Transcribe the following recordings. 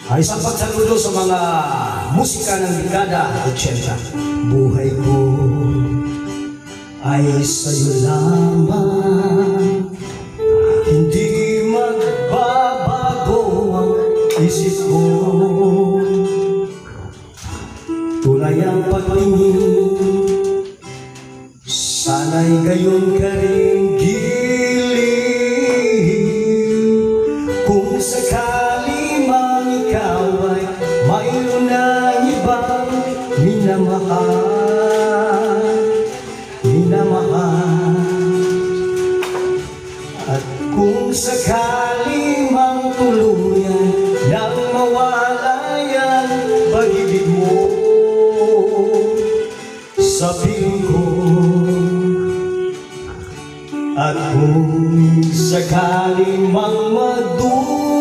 Isang pagsaludo sa mga musika ng dekada 80. Buhay ko ay sa'yo lamang, hindi magbabago ang isip ko. Tunay ang pagtingin, sana'y gayon ka rin giliw. Kung sakali mang ikaw ay mayroon na ibang minamahal, at kung sakali mang tuluyan nang mawala yan pag-ibig mo sa piling ko, at kung sakali mang madusa,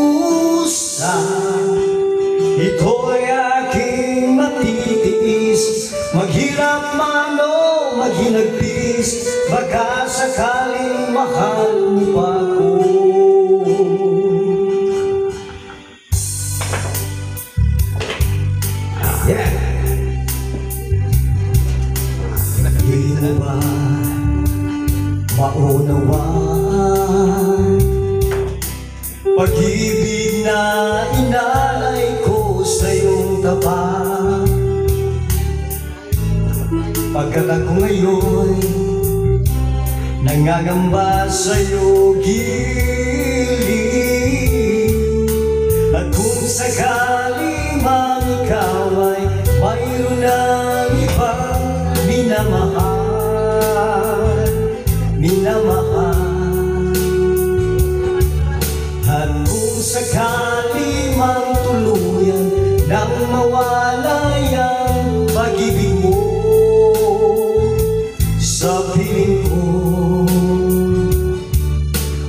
ito'y aking matitiis, maghirap man o maghinagpis, baka sakaling mahal mo pa ako. Yeah! Hindi mo ba maunawaan pag-ibig na inalay ko sa iyong tapat? Pagkat ako ngayon nangangamba sa iyo gilid, at kung sakali man ikaw ay mayroon ng ibang minamahal, at kung sakali mang tuluyan nang mawala yang pag-ibig mo sa piling ko,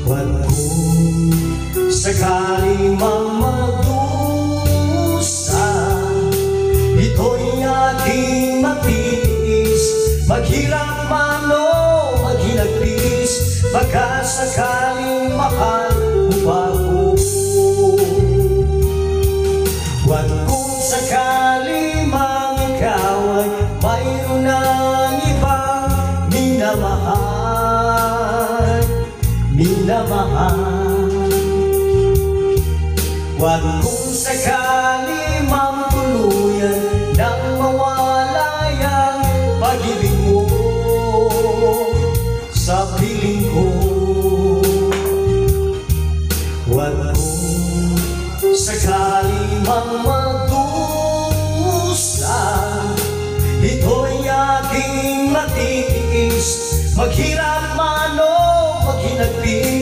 at kung sakali mang madusa, ito'y aking matitiis, maghirap man o maghinagpis, baka sakaling mahal mo pa ako. At kung sakali mang ikaw ay mayroon ng ibang minamahal, at kung sakali mang tuluyan nang mawala yang pag-ibig mo sa piling ko, at kung sakali mang madusa, ito'y aking matitiis, maghirap man o maghinagpis,